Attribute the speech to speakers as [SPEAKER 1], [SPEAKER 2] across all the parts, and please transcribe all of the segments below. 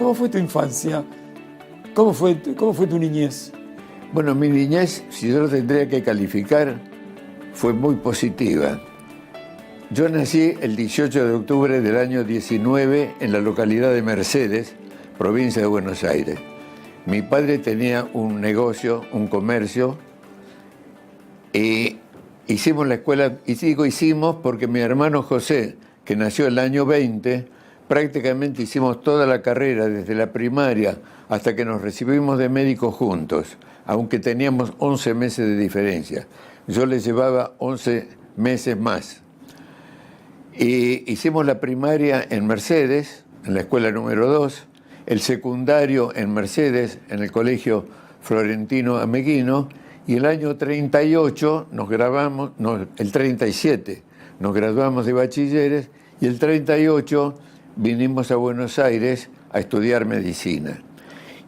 [SPEAKER 1] ¿Cómo fue tu infancia? ¿Cómo fue tu niñez?
[SPEAKER 2] Bueno, mi niñez, si yo lo tendría que calificar, fue muy positiva. Yo nací el 18 de octubre del año 19 en la localidad de Mercedes, provincia de Buenos Aires. Mi padre tenía un negocio, un comercio, y hicimos la escuela, y digo hicimos porque mi hermano José, que nació el año 20, prácticamente hicimos toda la carrera, desde la primaria hasta que nos recibimos de médicos juntos, aunque teníamos 11 meses de diferencia. Yo le llevaba 11 meses más. Y hicimos la primaria en Mercedes, en la escuela número 2, el secundario en Mercedes, en el colegio Florentino Ameguino, y el año 38 nos graduamos, no, el 37 nos graduamos de bachilleres, y el 38 vinimos a Buenos Aires a estudiar medicina.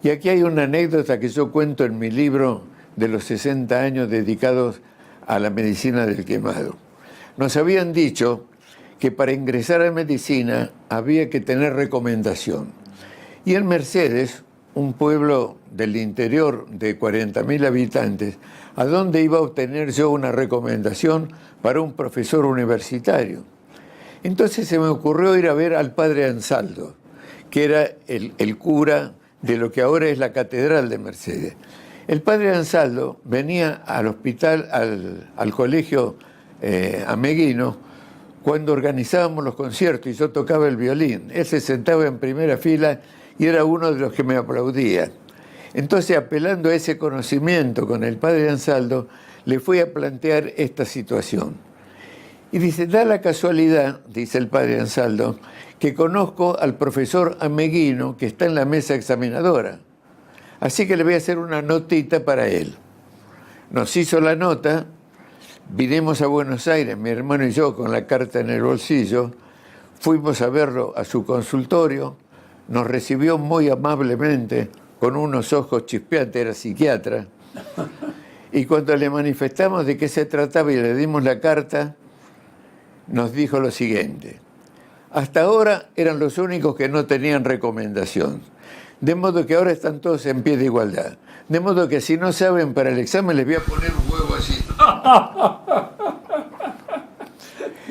[SPEAKER 2] Y aquí hay una anécdota que yo cuento en mi libro de los 60 años dedicados a la medicina del quemado. Nos habían dicho que para ingresar a medicina había que tener recomendación. Y en Mercedes, un pueblo del interior de 40.000 habitantes, ¿a dónde iba a obtener yo una recomendación para un profesor universitario? Entonces se me ocurrió ir a ver al padre Ansaldo, que era el cura de lo que ahora es la catedral de Mercedes. El padre Ansaldo venía al hospital, al colegio Ameguino, cuando organizábamos los conciertos y yo tocaba el violín. Él se sentaba en primera fila y era uno de los que me aplaudía. Entonces, apelando a ese conocimiento con el padre Ansaldo, le fui a plantear esta situación. Y dice, da la casualidad, dice el padre Ansaldo, que conozco al profesor Ameguino que está en la mesa examinadora. Así que le voy a hacer una notita para él. Nos hizo la nota, vinimos a Buenos Aires, mi hermano y yo, con la carta en el bolsillo, fuimos a verlo a su consultorio, nos recibió muy amablemente, con unos ojos chispeantes, era psiquiatra, y cuando le manifestamos de qué se trataba y le dimos la carta, nos dijo lo siguiente: hasta ahora eran los únicos que no tenían recomendación, de modo que ahora están todos en pie de igualdad, de modo que si no saben para el examen les voy a poner un huevo así.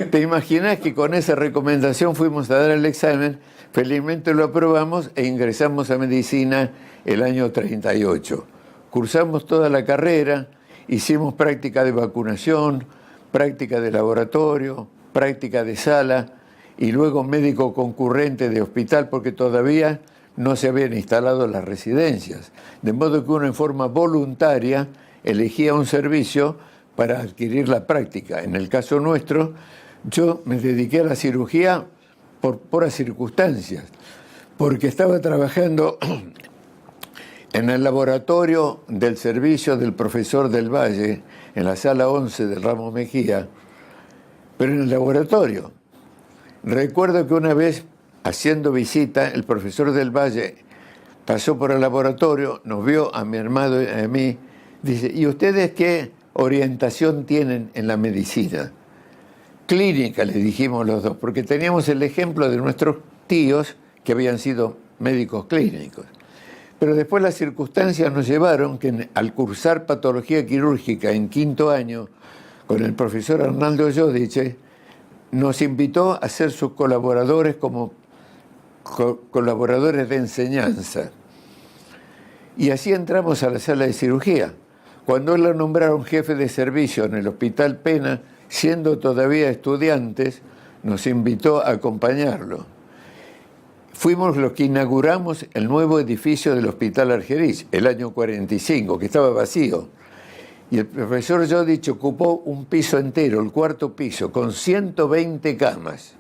[SPEAKER 2] ¿Te imaginas que con esa recomendación fuimos a dar el examen? Felizmente lo aprobamos e ingresamos a medicina el año 38. Cursamos toda la carrera, hicimos práctica de vacunación, práctica de laboratorio, práctica de sala y luego médico concurrente de hospital, porque todavía no se habían instalado las residencias. De modo que uno en forma voluntaria elegía un servicio para adquirir la práctica. En el caso nuestro, yo me dediqué a la cirugía por puras circunstancias, porque estaba trabajando en el laboratorio del servicio del profesor del Valle, en la sala 11 del Ramos Mejía, pero en el laboratorio. Recuerdo que una vez, haciendo visita, el profesor del Valle pasó por el laboratorio, nos vio a mi hermano y a mí, dice, ¿y ustedes qué orientación tienen en la medicina? Clínica, le dijimos los dos, porque teníamos el ejemplo de nuestros tíos que habían sido médicos clínicos. Pero después las circunstancias nos llevaron que al cursar patología quirúrgica en quinto año, con el profesor Arnaldo Giudice, nos invitó a ser sus colaboradores como colaboradores de enseñanza. Y así entramos a la sala de cirugía. Cuando él lo nombraron jefe de servicio en el Hospital Pena, siendo todavía estudiantes, nos invitó a acompañarlo. Fuimos los que inauguramos el nuevo edificio del Hospital Argerich, el año 45, que estaba vacío. Y el profesor Giudice ocupó un piso entero, el cuarto piso, con 120 camas.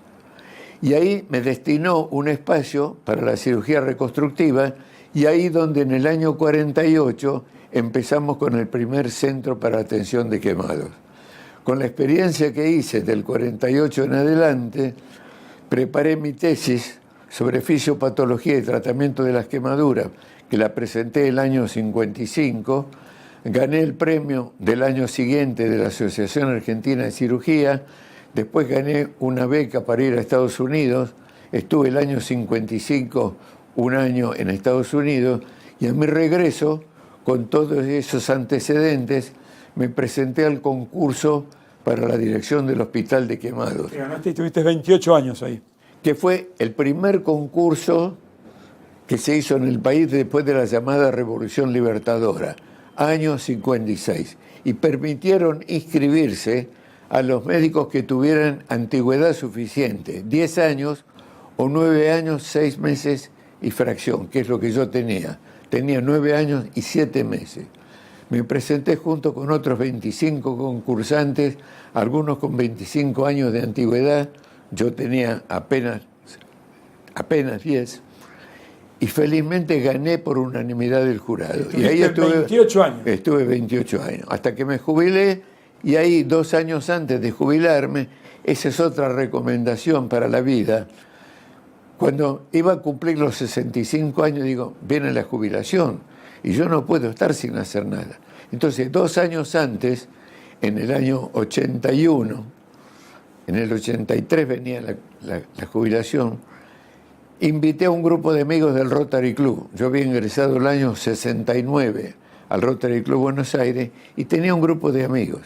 [SPEAKER 2] Y ahí me destinó un espacio para la cirugía reconstructiva, y ahí donde en el año 48 empezamos con el primer centro para atención de quemados. Con la experiencia que hice del 48 en adelante, preparé mi tesis sobre fisiopatología y tratamiento de las quemaduras, que la presenté el año 55, gané el premio del año siguiente de la Asociación Argentina de Cirugía, después gané una beca para ir a Estados Unidos, estuve el año 55 un año en Estados Unidos y a mi regreso, con todos esos antecedentes, me presenté al concurso para la dirección del Hospital de Quemados.
[SPEAKER 1] Ganaste y tuviste 28 años ahí.
[SPEAKER 2] Que fue el primer concurso que se hizo en el país después de la llamada Revolución Libertadora, año 56, y permitieron inscribirse a los médicos que tuvieran antigüedad suficiente, 10 años o 9 años, 6 meses y fracción, que es lo que yo tenía. Tenía 9 años y 7 meses. Me presenté junto con otros 25 concursantes, algunos con 25 años de antigüedad, yo tenía apenas 10, y felizmente gané por unanimidad del jurado. Y ahí estuve
[SPEAKER 1] 28 años.
[SPEAKER 2] Estuve 28 años, hasta que me jubilé, y ahí 2 años antes de jubilarme, esa es otra recomendación para la vida. Cuando iba a cumplir los 65 años, digo, viene la jubilación, y yo no puedo estar sin hacer nada. Entonces, 2 años antes, en el año 81, en el 83 venía la jubilación, invité a un grupo de amigos del Rotary Club. Yo había ingresado el año 69 al Rotary Club Buenos Aires y tenía un grupo de amigos.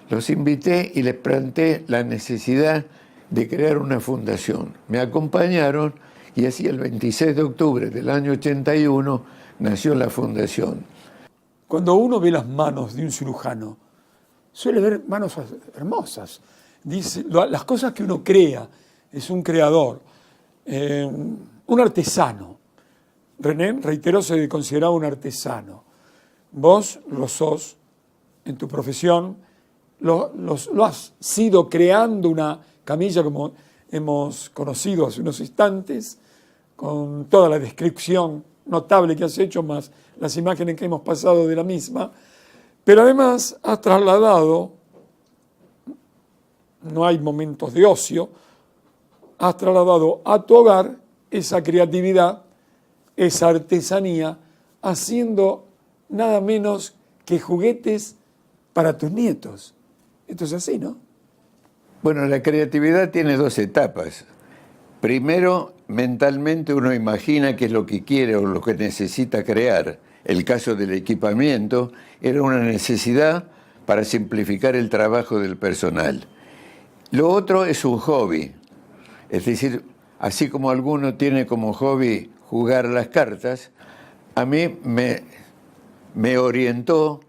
[SPEAKER 2] Los invité y les planteé la necesidad de crear una fundación. Me acompañaron y así el 26 de octubre del año 81 nació la fundación.
[SPEAKER 1] Cuando uno ve las manos de un cirujano, suele ver manos hermosas. Dice, las cosas que uno crea, es un creador, un artesano. René, reitero, se consideraba un artesano. Vos lo sos en tu profesión, lo has sido creando una camilla como hemos conocido hace unos instantes, con toda la descripción notable que has hecho, más las imágenes que hemos pasado de la misma, pero además has trasladado, no hay momentos de ocio, has trasladado a tu hogar esa creatividad, esa artesanía, haciendo nada menos que juguetes para tus nietos. Esto es así, ¿no?
[SPEAKER 2] Bueno, la creatividad tiene 2 etapas. Primero, mentalmente uno imagina qué es lo que quiere o lo que necesita crear. El caso del equipamiento era una necesidad para simplificar el trabajo del personal. Lo otro es un hobby. Es decir, así como alguno tiene como hobby jugar las cartas, a mí me orientó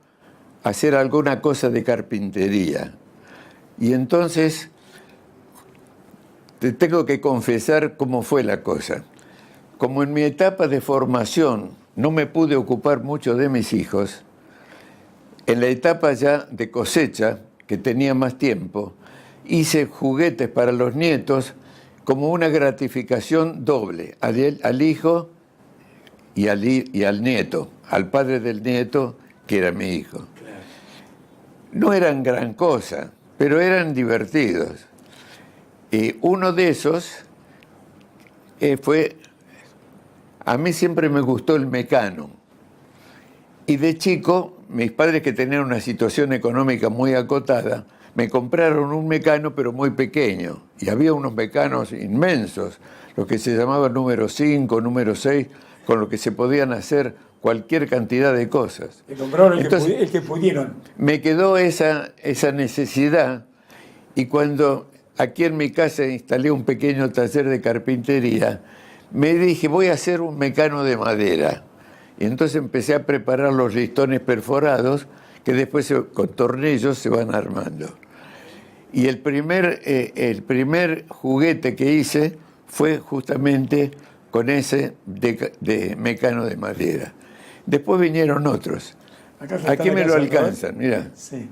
[SPEAKER 2] a hacer alguna cosa de carpintería. Y entonces te tengo que confesar cómo fue la cosa. Como en mi etapa de formación no me pude ocupar mucho de mis hijos, en la etapa ya de cosecha, que tenía más tiempo, hice juguetes para los nietos como una gratificación doble, al hijo y al nieto, al padre del nieto, que era mi hijo. No eran gran cosa, pero eran divertidos. Y uno de esos fue, a mí siempre me gustó el mecano. Y de chico, mis padres, que tenían una situación económica muy acotada, me compraron un mecano, pero muy pequeño. Y había unos mecanos inmensos, los que se llamaban número 5, número 6, con los que se podían hacer cualquier cantidad de cosas.
[SPEAKER 1] Te compraron
[SPEAKER 2] Entonces,
[SPEAKER 1] el que pudieron.
[SPEAKER 2] Me quedó esa necesidad, y cuando aquí en mi casa instalé un pequeño taller de carpintería, me dije, voy a hacer un mecano de madera. Y entonces empecé a preparar los listones perforados, que después con tornillos se van armando. Y el primer juguete que hice fue justamente con ese de mecano de madera. Después vinieron otros. Aquí me lo alcanzan, mira.
[SPEAKER 1] Sí.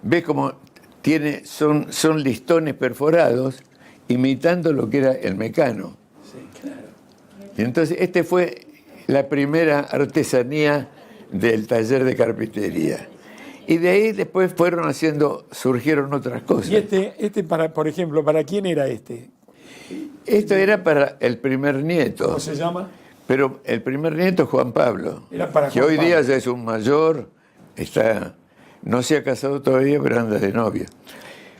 [SPEAKER 2] ¿Ves cómo son listones perforados imitando lo que era el mecano?
[SPEAKER 1] Sí, claro.
[SPEAKER 2] Y entonces este fue la primera artesanía del taller de carpintería. Y de ahí después surgieron otras cosas.
[SPEAKER 1] Y por ejemplo, ¿para quién era este?
[SPEAKER 2] Esto era para el primer nieto.
[SPEAKER 1] ¿Cómo se llama?
[SPEAKER 2] Pero el primer nieto, Juan Pablo,
[SPEAKER 1] Era para
[SPEAKER 2] que
[SPEAKER 1] Juan
[SPEAKER 2] hoy día
[SPEAKER 1] Pablo.
[SPEAKER 2] ya es un mayor, no se ha casado todavía, pero anda de novia.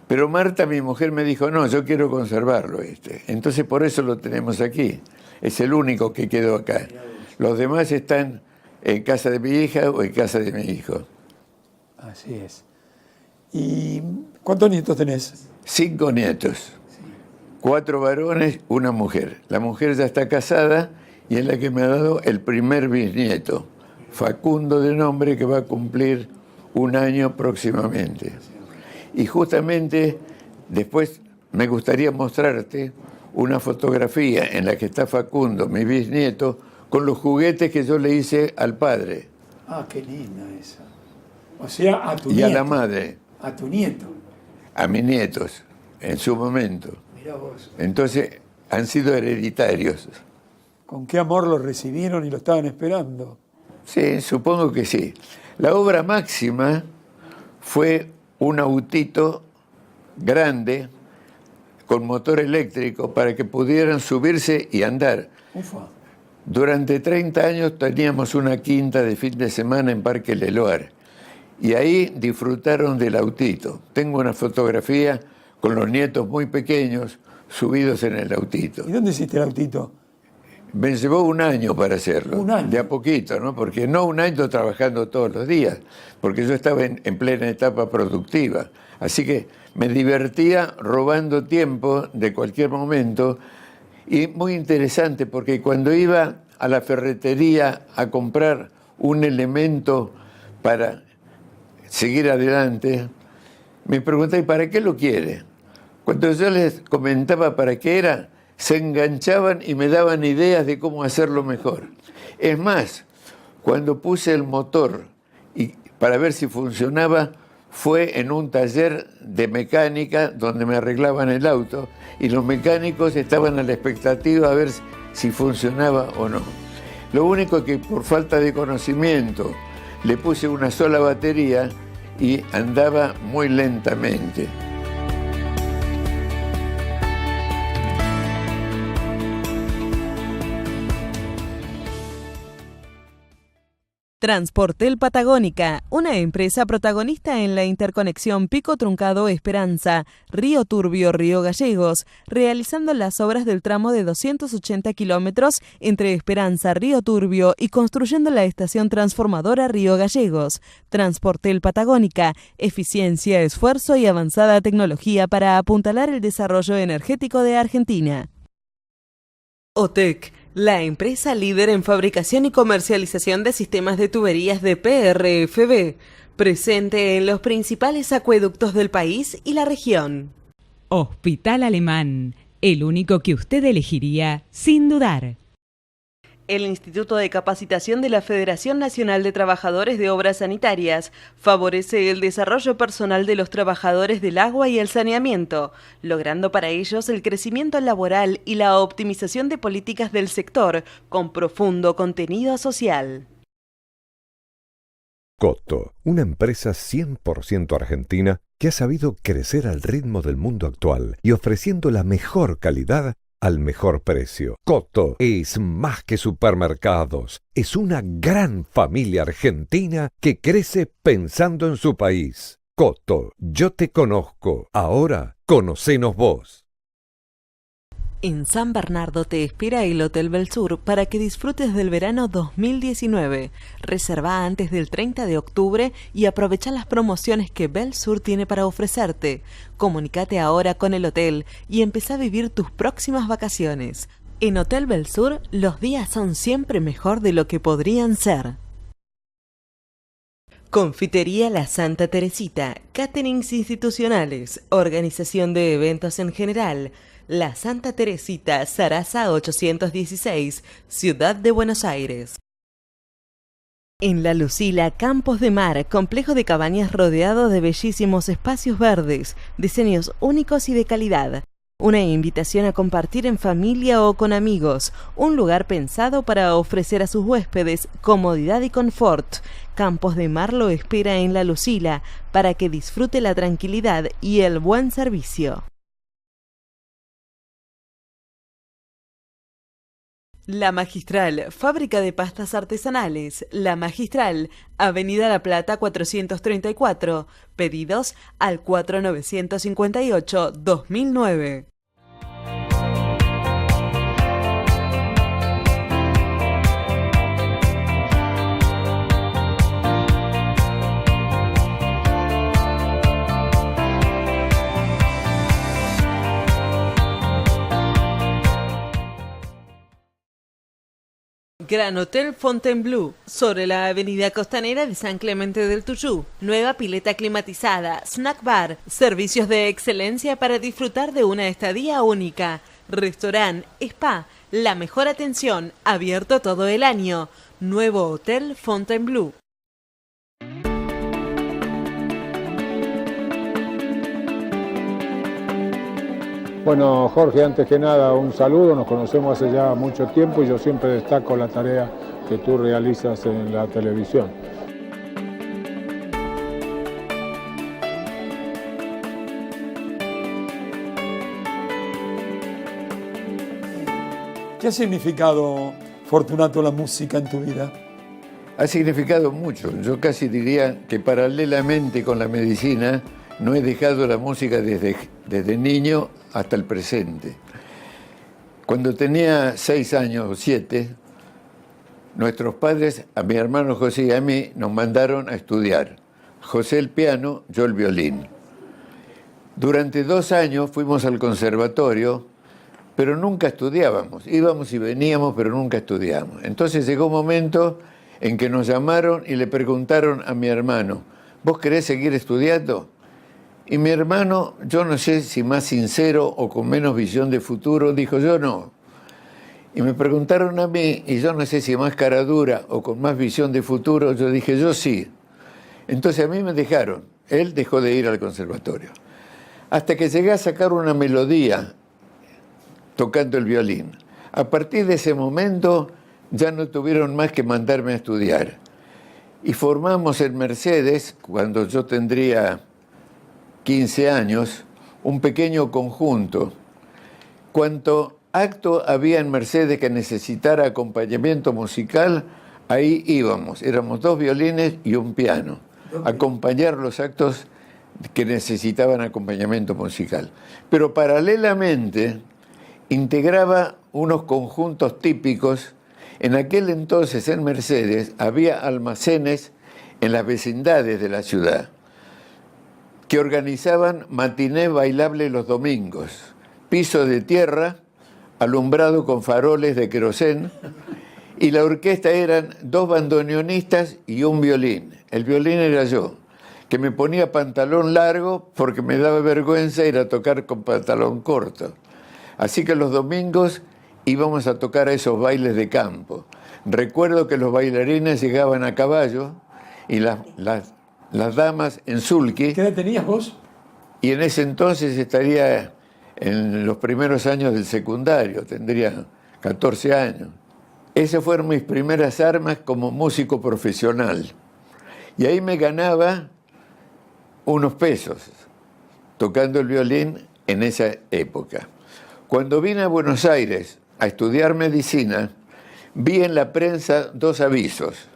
[SPEAKER 2] Pero Marta, mi mujer, me dijo, no, yo quiero conservarlo Entonces por eso lo tenemos aquí. Es el único que quedó acá. Los demás están en casa de mi hija o en casa de mi hijo.
[SPEAKER 1] Así es. ¿Y cuántos nietos tenés?
[SPEAKER 2] 5 nietos. 4 varones, 1 mujer. La mujer ya está casada y es la que me ha dado el primer bisnieto, Facundo de nombre, que va a cumplir 1 año próximamente. Y justamente después me gustaría mostrarte una fotografía en la que está Facundo, mi bisnieto, con los juguetes que yo le hice al padre.
[SPEAKER 1] Ah, qué linda esa. O sea, a tu
[SPEAKER 2] y
[SPEAKER 1] nieto.
[SPEAKER 2] a la madre.
[SPEAKER 1] A tu nieto.
[SPEAKER 2] A mis nietos, en su momento.
[SPEAKER 1] Mirá vos.
[SPEAKER 2] Entonces, han sido hereditarios.
[SPEAKER 1] ¿Con qué amor lo recibieron y lo estaban esperando?
[SPEAKER 2] Sí, supongo que sí. La obra máxima fue un autito grande con motor eléctrico para que pudieran subirse y andar.
[SPEAKER 1] Ufa.
[SPEAKER 2] Durante 30 años teníamos una quinta de fin de semana en Parque Leloir y ahí disfrutaron del autito. Tengo una fotografía con los nietos muy pequeños subidos en el autito.
[SPEAKER 1] ¿Y dónde hiciste el autito?
[SPEAKER 2] Me llevó 1 año para hacerlo.
[SPEAKER 1] 1 año.
[SPEAKER 2] De a poquito, ¿no? Porque no 1 año trabajando todos los días, porque yo estaba en plena etapa productiva. Así que me divertía robando tiempo de cualquier momento. Y muy interesante, porque cuando iba a la ferretería a comprar un elemento para seguir adelante, me preguntaba, ¿y para qué lo quiere? Cuando yo les comentaba para qué era, se enganchaban y me daban ideas de cómo hacerlo mejor. Es más, cuando puse el motor y para ver si funcionaba, fue en un taller de mecánica donde me arreglaban el auto y los mecánicos estaban a la expectativa a ver si funcionaba o no. Lo único que por falta de conocimiento le puse una sola batería y andaba muy lentamente.
[SPEAKER 3] Transportel Patagónica, una empresa protagonista en la interconexión Pico Truncado Esperanza, Río Turbio Río Gallegos, realizando las obras del tramo de 280 kilómetros entre Esperanza Río Turbio y construyendo la estación transformadora Río Gallegos. Transportel Patagónica, eficiencia, esfuerzo y avanzada tecnología para apuntalar el desarrollo energético de Argentina. OTEC, la empresa líder en fabricación y comercialización de sistemas de tuberías de PRFB, presente en los principales acueductos del país y la región.
[SPEAKER 4] Hospital Alemán, el único que usted elegiría sin dudar.
[SPEAKER 3] El Instituto de Capacitación de la Federación Nacional de Trabajadores de Obras Sanitarias favorece el desarrollo personal de los trabajadores del agua y el saneamiento, logrando para ellos el crecimiento laboral y la optimización de políticas del sector con profundo contenido social.
[SPEAKER 5] Coto, una empresa 100% argentina que ha sabido crecer al ritmo del mundo actual y ofreciendo la mejor calidad al mejor precio. Coto es más que supermercados, es una gran familia argentina que crece pensando en su país. Coto, yo te conozco, ahora conocenos vos.
[SPEAKER 3] En San Bernardo te espera el Hotel Belsur para que disfrutes del verano 2019. Reserva antes del 30 de octubre y aprovecha las promociones que Belsur tiene para ofrecerte. Comunícate ahora con el hotel y empezá a vivir tus próximas vacaciones. En Hotel Belsur los días son siempre mejor de lo que podrían ser. Confitería La Santa Teresita, caterings institucionales, organización de eventos en general. La Santa Teresita, Sarasa 816, Ciudad de Buenos Aires. En La Lucila, Campos de Mar, complejo de cabañas rodeado de bellísimos espacios verdes, diseños únicos y de calidad. Una invitación a compartir en familia o con amigos, un lugar pensado para ofrecer a sus huéspedes comodidad y confort. Campos de Mar lo espera en La Lucila para que disfrute la tranquilidad y el buen servicio. La Magistral, fábrica de pastas artesanales. La Magistral, Avenida La Plata 434. Pedidos al 4958-2009. Gran Hotel Fontainebleau, sobre la avenida costanera de San Clemente del Tuyú. Nueva pileta climatizada, snack bar, servicios de excelencia para disfrutar de una estadía única. Restaurant, spa, la mejor atención, abierto todo el año. Nuevo Hotel Fontainebleau.
[SPEAKER 6] Bueno, Jorge, antes que nada un saludo, nos conocemos hace ya mucho tiempo y yo siempre destaco la tarea que tú realizas en la televisión.
[SPEAKER 1] ¿Qué ha significado, Fortunato, la música en tu vida?
[SPEAKER 2] Ha significado mucho. Yo casi diría que paralelamente con la medicina no he dejado la música desde niño hasta el presente. Cuando tenía 6 años o 7, nuestros padres, a mi hermano José y a mí, nos mandaron a estudiar. José el piano, yo el violín. Durante 2 años fuimos al conservatorio, pero nunca estudiábamos. Íbamos y veníamos, pero nunca estudiábamos. Entonces llegó un momento en que nos llamaron y le preguntaron a mi hermano, ¿vos querés seguir estudiando? Y mi hermano, yo no sé si más sincero o con menos visión de futuro, dijo yo no. Y me preguntaron a mí, y yo no sé si más cara dura o con más visión de futuro, yo dije yo sí. Entonces a mí me dejaron, él dejó de ir al conservatorio. Hasta que llegué a sacar una melodía tocando el violín. A partir de ese momento ya no tuvieron más que mandarme a estudiar. Y formamos en Mercedes, cuando yo tendría 15 años, un pequeño conjunto. Cuanto acto había en Mercedes que necesitara acompañamiento musical, ahí íbamos. Éramos 2 violines y un piano. Acompañar los actos que necesitaban acompañamiento musical. Pero paralelamente integraba unos conjuntos típicos. En aquel entonces en Mercedes había almacenes en las vecindades de la ciudad que organizaban matiné bailable los domingos, piso de tierra, alumbrado con faroles de querosén, y la orquesta eran 2 bandoneonistas y un violín. El violín era yo, que me ponía pantalón largo porque me daba vergüenza ir a tocar con pantalón corto. Así que los domingos íbamos a tocar a esos bailes de campo. Recuerdo que los bailarines llegaban a caballo y las damas en sulky.
[SPEAKER 1] ¿Qué edad tenías vos?
[SPEAKER 2] Y en ese entonces estaría en los primeros años del secundario, tendría 14 años. Esas fueron mis primeras armas como músico profesional. Y ahí me ganaba unos pesos tocando el violín en esa época. Cuando vine a Buenos Aires a estudiar medicina, vi en la prensa 2 avisos.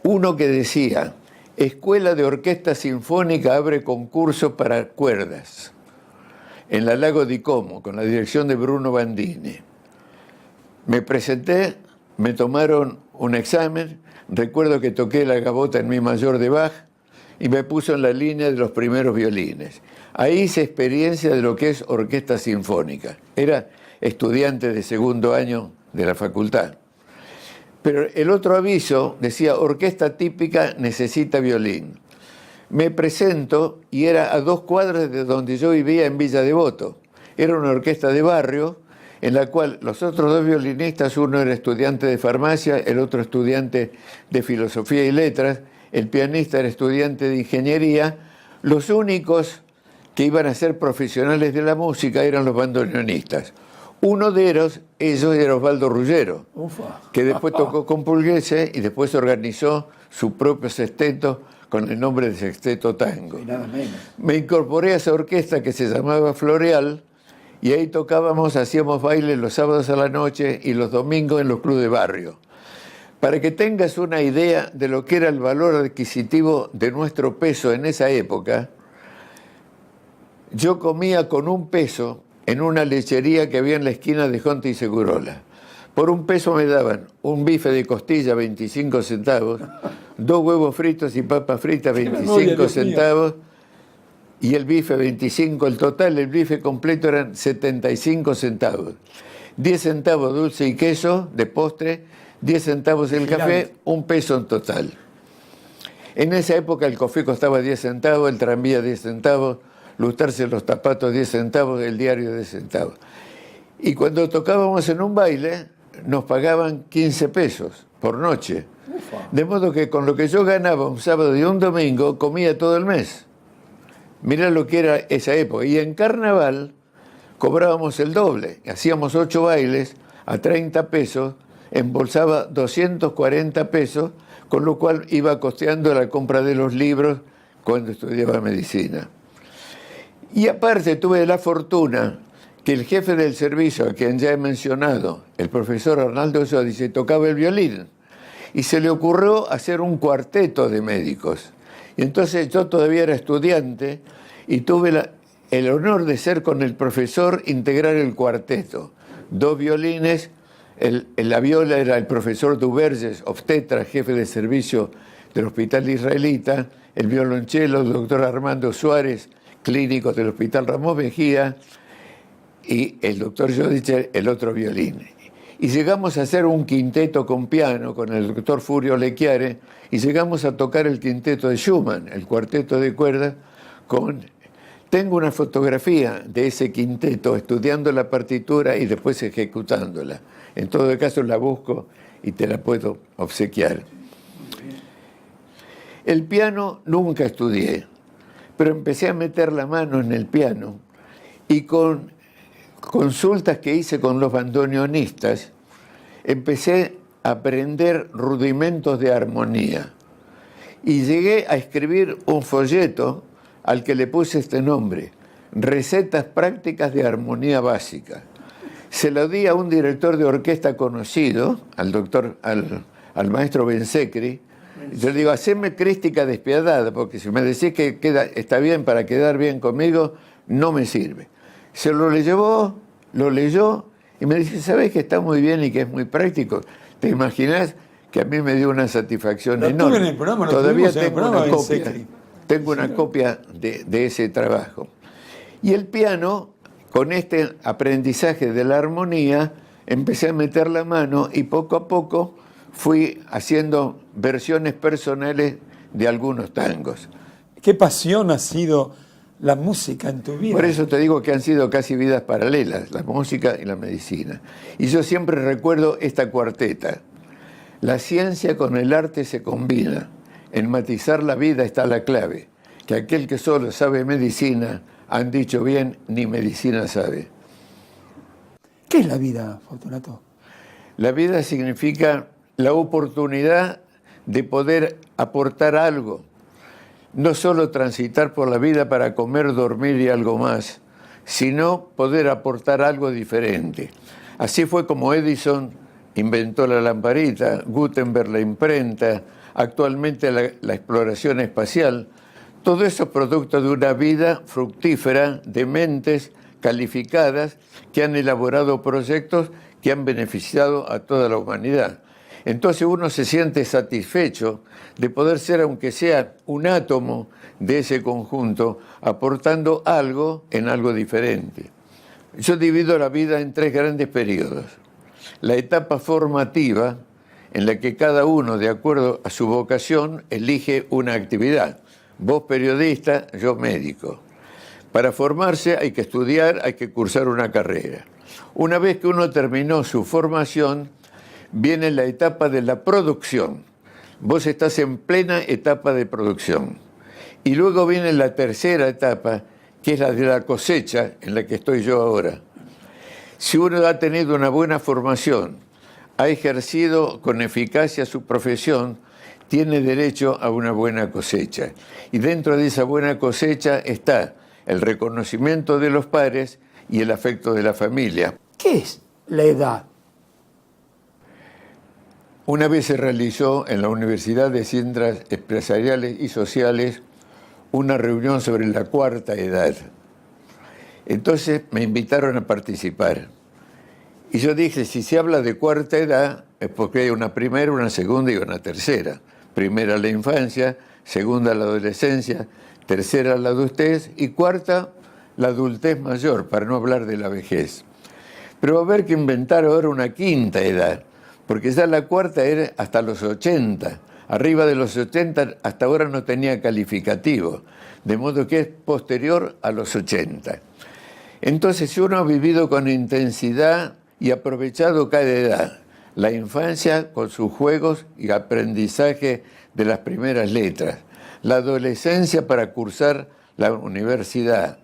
[SPEAKER 2] Uno que decía: Escuela de Orquesta Sinfónica abre concurso para cuerdas en la Lago di Como, con la dirección de Bruno Bandini. Me presenté, me tomaron un examen, recuerdo que toqué la gavota en mi mayor de Bach y me puso en la línea de los primeros violines. Ahí hice experiencia de lo que es orquesta sinfónica. Era estudiante de 2º año de la facultad. Pero el otro aviso decía: orquesta típica necesita violín. Me presento y era a 2 cuadras de donde yo vivía en Villa Devoto. Era una orquesta de barrio en la cual los otros 2 violinistas, uno era estudiante de farmacia, el otro estudiante de filosofía y letras, el pianista era estudiante de ingeniería. Los únicos que iban a ser profesionales de la música eran los bandoneonistas. Uno de ellos era Osvaldo Ruggero, que después tocó con Pugliese y después organizó su propio sexteto con el nombre de Sexteto Tango.
[SPEAKER 1] Y nada menos.
[SPEAKER 2] Me incorporé a esa orquesta que se llamaba Floreal y ahí tocábamos, hacíamos bailes los sábados a la noche y los domingos en los clubes de barrio. Para que tengas una idea de lo que era el valor adquisitivo de nuestro peso en esa época, yo comía con 1 peso en una lechería que había en la esquina de Jonte y Segurola. Por 1 peso me daban un bife de costilla, 25 centavos, 2 huevos fritos y papas fritas, 25 centavos, y el bife 25, el total, el bife completo eran 75 centavos. 10 centavos dulce y queso de postre, 10 centavos el café, 1 peso en total. En esa época el café costaba 10 centavos, el tranvía 10 centavos, lustrarse los zapatos 10 centavos, el diario 10 centavos. Y cuando tocábamos en un baile, nos pagaban 15 pesos por noche. De modo que con lo que yo ganaba un sábado y un domingo, comía todo el mes. Mirá lo que era esa época. Y en carnaval cobrábamos el doble. Hacíamos 8 bailes a 30 pesos, embolsaba 240 pesos, con lo cual iba costeando la compra de los libros cuando estudiaba medicina. Y aparte tuve la fortuna que el jefe del servicio, a quien ya he mencionado, el profesor Arnaldo Sodice, tocaba el violín. Y se le ocurrió hacer un cuarteto de médicos. Y entonces yo todavía era estudiante y tuve el honor de ser con el profesor integrar el cuarteto. 2 violines, la viola era el profesor Duverges, obstetra, jefe de servicio del Hospital Israelita, el violonchelo, el doctor Armando Suárez, clínico del Hospital Ramos Mejía, y el doctor Jodicher, el otro violín. Y llegamos a hacer un quinteto con piano con el doctor Furio Lecchiare, y llegamos a tocar el quinteto de Schumann, el cuarteto de cuerdas, Tengo una fotografía de ese quinteto estudiando la partitura y después ejecutándola. En todo caso la busco y te la puedo obsequiar. El piano nunca estudié, pero empecé a meter la mano en el piano y con consultas que hice con los bandoneonistas, empecé a aprender rudimentos de armonía. Y llegué a escribir un folleto al que le puse este nombre, Recetas Prácticas de Armonía Básica. Se lo di a un director de orquesta conocido, al maestro Bensecri. Yo le digo, haceme crística despiadada, porque si me decís que está bien para quedar bien conmigo, no me sirve. Se lo leyó y me dice, ¿sabes que está muy bien y que es muy práctico? ¿Te imaginas que a mí me dio una satisfacción enorme?
[SPEAKER 1] En el programa,
[SPEAKER 2] todavía tengo una copia de ese trabajo. Y el piano, con este aprendizaje de la armonía, empecé a meter la mano y poco a poco fui haciendo versiones personales de algunos tangos.
[SPEAKER 1] ¿Qué pasión ha sido la música en tu vida?
[SPEAKER 2] Por eso te digo que han sido casi vidas paralelas, la música y la medicina. Y yo siempre recuerdo esta cuarteta. La ciencia con el arte se combina. En matizar la vida está la clave. Que aquel que solo sabe medicina, han dicho bien, ni medicina sabe.
[SPEAKER 1] ¿Qué es la vida, Fortunato?
[SPEAKER 2] La vida significa la oportunidad de poder aportar algo. No solo transitar por la vida para comer, dormir y algo más, sino poder aportar algo diferente. Así fue como Edison inventó la lamparita, Gutenberg la imprenta, actualmente la exploración espacial. Todo eso es producto de una vida fructífera de mentes calificadas que han elaborado proyectos que han beneficiado a toda la humanidad. Entonces uno se siente satisfecho de poder ser, aunque sea un átomo de ese conjunto, aportando algo en algo diferente. Yo divido la vida en 3 grandes periodos. La etapa formativa, en la que cada uno, de acuerdo a su vocación, elige una actividad. Vos periodista, yo médico. Para formarse hay que estudiar, hay que cursar una carrera. Una vez que uno terminó su formación, viene la etapa de la producción. Vos estás en plena etapa de producción. Y luego viene la tercera etapa, que es la de la cosecha, en la que estoy yo ahora. Si uno ha tenido una buena formación, ha ejercido con eficacia su profesión, tiene derecho a una buena cosecha. Y dentro de esa buena cosecha está el reconocimiento de los pares y el afecto de la familia.
[SPEAKER 1] ¿Qué es la edad?
[SPEAKER 2] Una vez se realizó en la Universidad de Ciencias Empresariales y Sociales una reunión sobre la cuarta edad. Entonces me invitaron a participar. Y yo dije, si se habla de cuarta edad, es porque hay una primera, una segunda y una tercera. Primera la infancia, segunda la adolescencia, tercera la adultez y cuarta la adultez mayor, para no hablar de la vejez. Pero va a haber que inventar ahora una quinta edad, porque ya la cuarta era hasta los 80. Arriba de los 80 hasta ahora no tenía calificativo, de modo que es posterior a los 80. Entonces, si uno ha vivido con intensidad y aprovechado cada edad, la infancia con sus juegos y aprendizaje de las primeras letras, la adolescencia para cursar la universidad,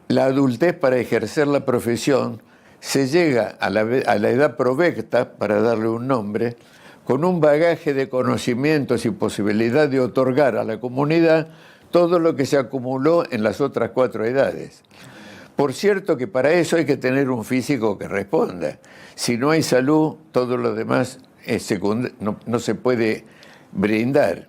[SPEAKER 2] la adultez para ejercer la profesión, se llega a la edad provecta, para darle un nombre, con un bagaje de conocimientos y posibilidad de otorgar a la comunidad todo lo que se acumuló en las otras 4 edades. Por cierto que para eso hay que tener un físico que responda. Si no hay salud, todo lo demás es no se puede brindar.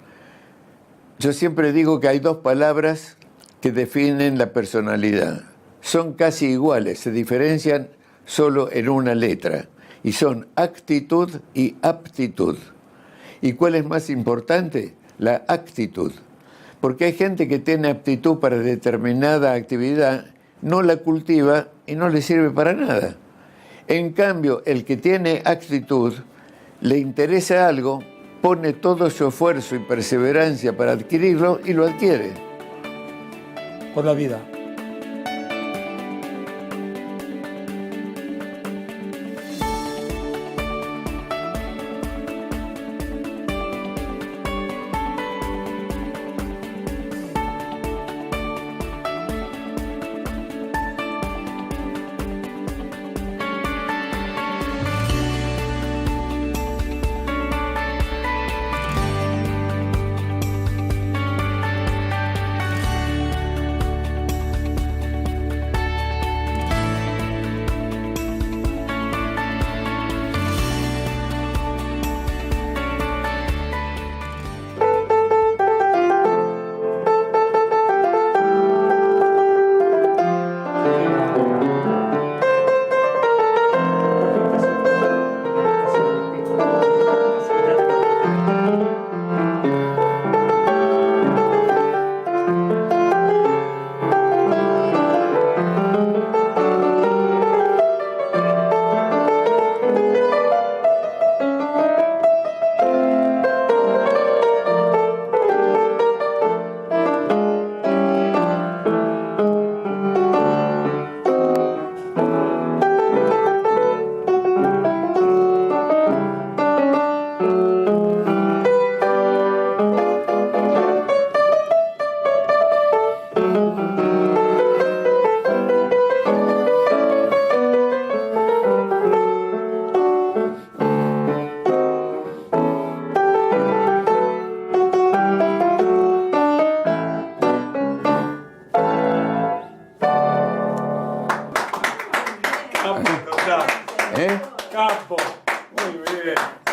[SPEAKER 2] Yo siempre digo que hay 2 palabras que definen la personalidad. Son casi iguales, se diferencian solo en una letra, y son actitud y aptitud. ¿Y cuál es más importante? La actitud. Porque hay gente que tiene aptitud para determinada actividad, no la cultiva y no le sirve para nada. En cambio, el que tiene actitud, le interesa algo, pone todo su esfuerzo y perseverancia para adquirirlo y lo adquiere.
[SPEAKER 1] Por la vida. Capo. Muy bien.